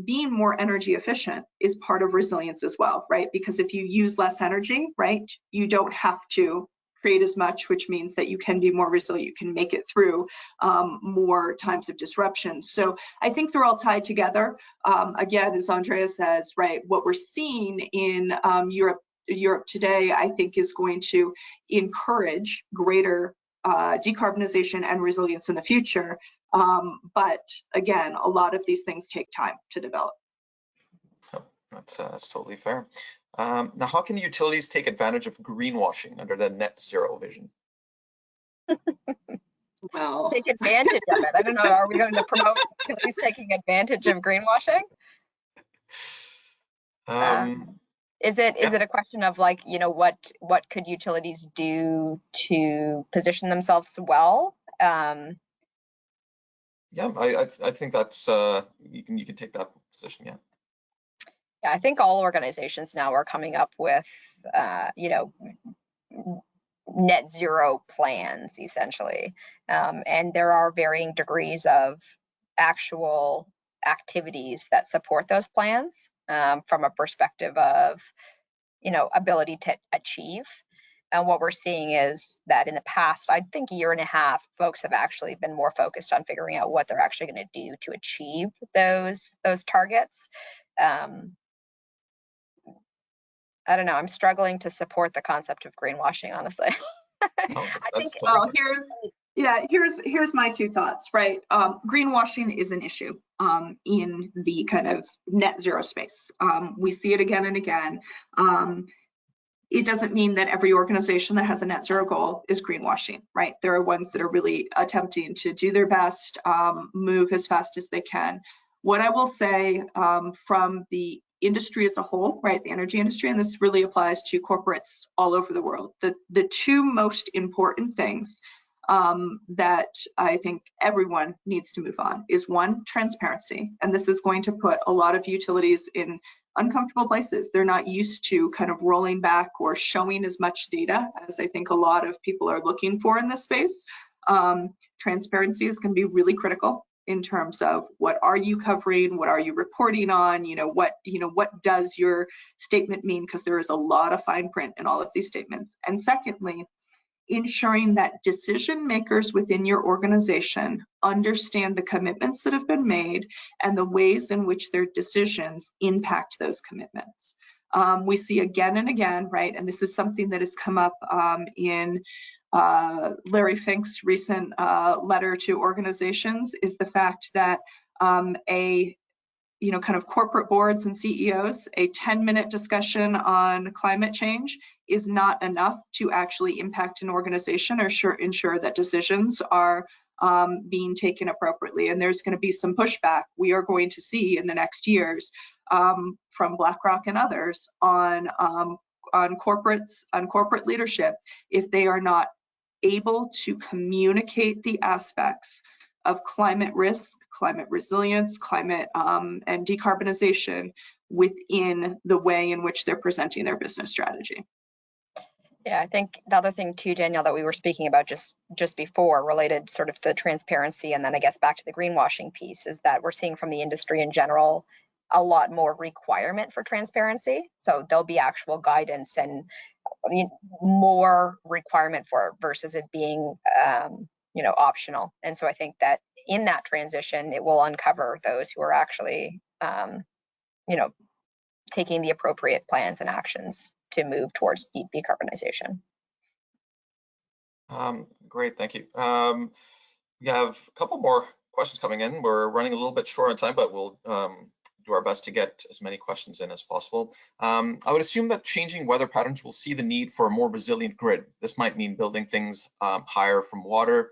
Speaker 3: being more energy efficient is part of resilience as well, right? Because if you use less energy, right, you don't have to create as much, which means that you can be more resilient, you can make it through more times of disruption. So I think they're all tied together. Again, as Andrea says, right, what we're seeing in Europe today, I think, is going to encourage greater decarbonization and resilience in the future. But again, a lot of these things take time to develop.
Speaker 1: Oh, that's totally fair. Now, how can utilities take advantage of greenwashing under the net zero vision?
Speaker 3: Well,
Speaker 2: Take advantage of it. I don't know. Are we going to promote utilities taking advantage of greenwashing? Is it a question of, like, you know, what could utilities do to position themselves well?
Speaker 1: Yeah, I think that's you can take that position. Yeah.
Speaker 2: Yeah, I think all organizations now are coming up with, you know, net zero plans, essentially. And there are varying degrees of actual activities that support those plans from a perspective of, you know, ability to achieve. And what we're seeing is that in the past, I think a year and a half, folks have actually been more focused on figuring out what they're actually going to do to achieve those targets. I don't know. I'm struggling to support the concept of greenwashing, honestly.
Speaker 1: No,
Speaker 2: I think.
Speaker 1: totally
Speaker 3: here's my two thoughts, right? Greenwashing is an issue in the kind of net zero space. We see it again and again. It doesn't mean that every organization that has a net zero goal is greenwashing, right? There are ones that are really attempting to do their best, move as fast as they can. What I will say from the industry as a whole, right, the energy industry, and this really applies to corporates all over the world, the two most important things that I think everyone needs to move on is, one, transparency. And this is going to put a lot of utilities in uncomfortable places. They're not used to kind of rolling back or showing as much data as I think a lot of people are looking for in this space. Transparency is going to be really critical in terms of what are you covering, what are you reporting on, what does your statement mean, because there is a lot of fine print in all of these statements. And secondly, ensuring that decision makers within your organization understand the commitments that have been made and the ways in which their decisions impact those commitments. We see again and again, right, and this is something that has come up in Larry Fink's recent letter to organizations, is the fact that kind of corporate boards and CEOs, a 10-minute discussion on climate change is not enough to actually impact an organization or ensure that decisions are being taken appropriately. And there's going to be some pushback we are going to see in the next years from BlackRock and others on corporate leadership if they are not able to communicate the aspects of climate risk, climate resilience, climate and decarbonization within the way in which they're presenting their business strategy.
Speaker 2: Yeah, I think the other thing too, Danielle, that we were speaking about just before, related sort of to the transparency, and then I guess back to the greenwashing piece, is that we're seeing from the industry in general a lot more requirement for transparency. So there'll be actual guidance and more requirement for it versus it being optional. And so I think that in that transition, it will uncover those who are actually taking the appropriate plans and actions to move towards deep decarbonization.
Speaker 1: Great, thank you. We have a couple more questions coming in. We're running a little bit short on time, but we'll do our best to get as many questions in as possible. I would assume that changing weather patterns will see the need for a more resilient grid. This might mean building things higher from water.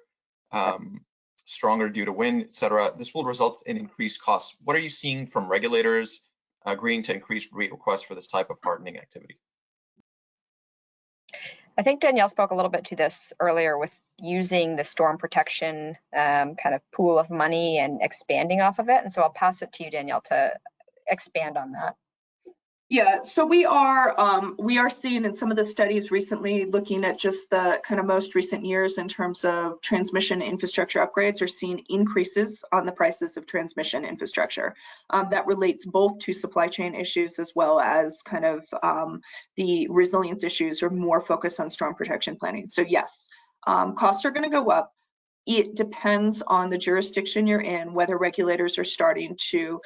Speaker 1: stronger due to wind, etc., this will result in increased costs. What are you seeing from regulators agreeing to increase rate requests for this type of hardening activity?
Speaker 2: I think Danielle spoke a little bit to this earlier with using the storm protection kind of pool of money and expanding off of it. And so I'll pass it to you, Danielle, to expand on that.
Speaker 3: Yeah, so we are seeing in some of the studies recently, looking at just the kind of most recent years in terms of transmission infrastructure upgrades, are seeing increases on the prices of transmission infrastructure. That relates both to supply chain issues as well as kind of the resilience issues, are more focused on storm protection planning. So yes, costs are going to go up. It depends on the jurisdiction you're in, whether regulators are starting to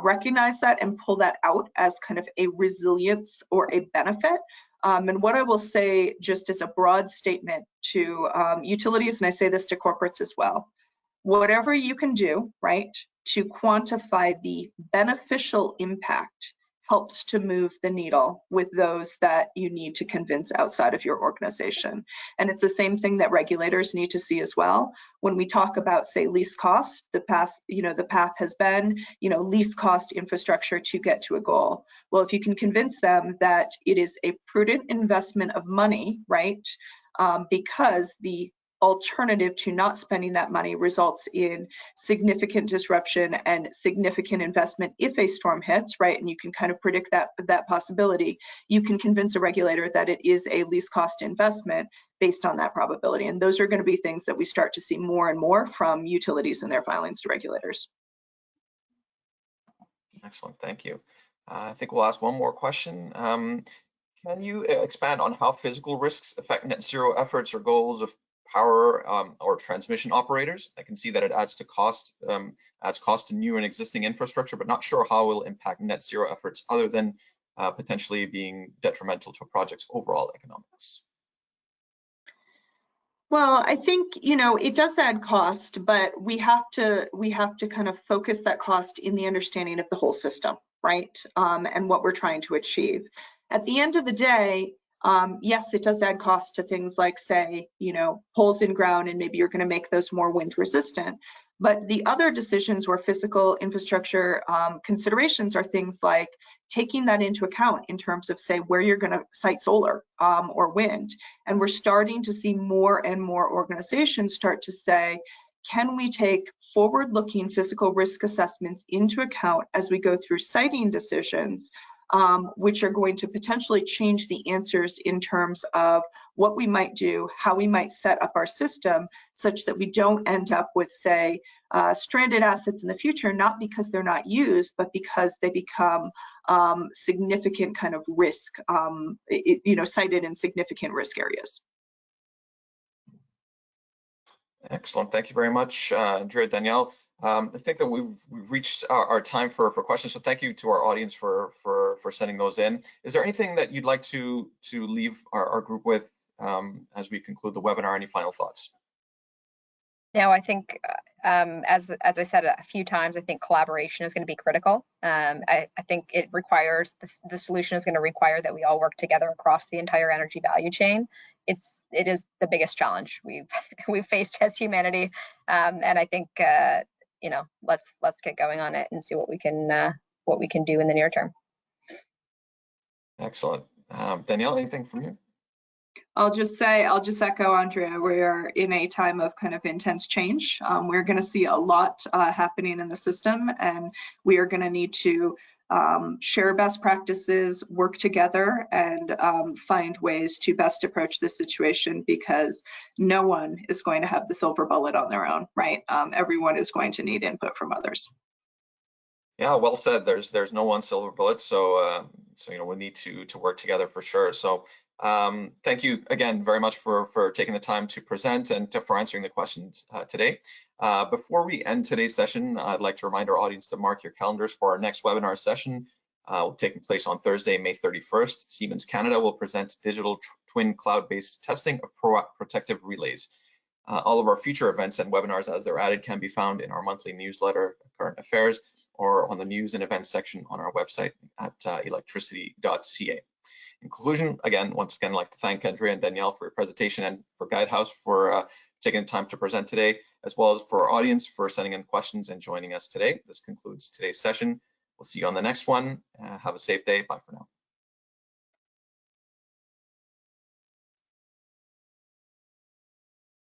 Speaker 3: recognize that and pull that out as kind of a resilience or a benefit. And what I will say, just as a broad statement to utilities, and I say this to corporates as well, whatever you can do, right, to quantify the beneficial impact helps to move the needle with those that you need to convince outside of your organization. And it's the same thing that regulators need to see as well. When we talk about, say, least cost, the path has been, least cost infrastructure to get to a goal. Well, if you can convince them that it is a prudent investment of money, right, because the alternative to not spending that money results in significant disruption and significant investment if a storm hits, right? And you can kind of predict that possibility. You can convince a regulator that it is a least cost investment based on that probability. And those are going to be things that we start to see more and more from utilities in their filings to regulators.
Speaker 1: Excellent, thank you. I think we'll ask one more question. Can you expand on how physical risks affect net zero efforts or goals of power or transmission operators? I can see that it adds cost to new and existing infrastructure, but not sure how it will impact net zero efforts other than potentially being detrimental to a project's overall economics.
Speaker 3: Well, I think, it does add cost, but we have to kind of focus that cost in the understanding of the whole system, right? And what we're trying to achieve. At the end of the day, yes, it does add cost to things like, say, holes in ground, and maybe you're going to make those more wind resistant. But the other decisions or physical infrastructure considerations are things like taking that into account in terms of, say, where you're going to site solar or wind. And we're starting to see more and more organizations start to say, can we take forward-looking physical risk assessments into account as we go through siting decisions, which are going to potentially change the answers in terms of what we might do, how we might set up our system, such that we don't end up with, say, stranded assets in the future, not because they're not used, but because they become significant kind of risk, cited in significant risk areas.
Speaker 1: Excellent. Thank you very much, Andrea, Danielle. I think that we've reached our time for questions. So thank you to our audience for sending those in. Is there anything that you'd like to leave our group with as we conclude the webinar? Any final thoughts?
Speaker 2: No, I think, as I said a few times, I think collaboration is going to be critical. I think it requires, the solution is going to require that we all work together across the entire energy value chain. It is the biggest challenge we've faced as humanity, and I think let's get going on it and see what we can do in the near term.
Speaker 1: Excellent. Danielle, anything from you?
Speaker 3: I'll just echo Andrea. We are in a time of kind of intense change. We're going to see a lot happening in the system, and we are going to need to share best practices, work together, and find ways to best approach this situation, because no one is going to have the silver bullet on their own, right? Everyone is going to need input from others.
Speaker 1: Yeah, well said. There's no one silver bullet, so we need to work together for sure. So thank you again very much for taking the time to present and for answering the questions today. Before we end today's session, I'd like to remind our audience to mark your calendars for our next webinar session, taking place on Thursday, May 31st. Siemens Canada will present digital twin cloud-based testing of protective relays. All of our future events and webinars, as they're added, can be found in our monthly newsletter, Current Affairs, or on the news and events section on our website at electricity.ca. In conclusion, again, once again, I'd like to thank Andrea and Danielle for your presentation and for Guidehouse for taking the time to present today, as well as for our audience for sending in questions and joining us today. This concludes today's session. We'll see you on the next one. Have a safe day. Bye for now.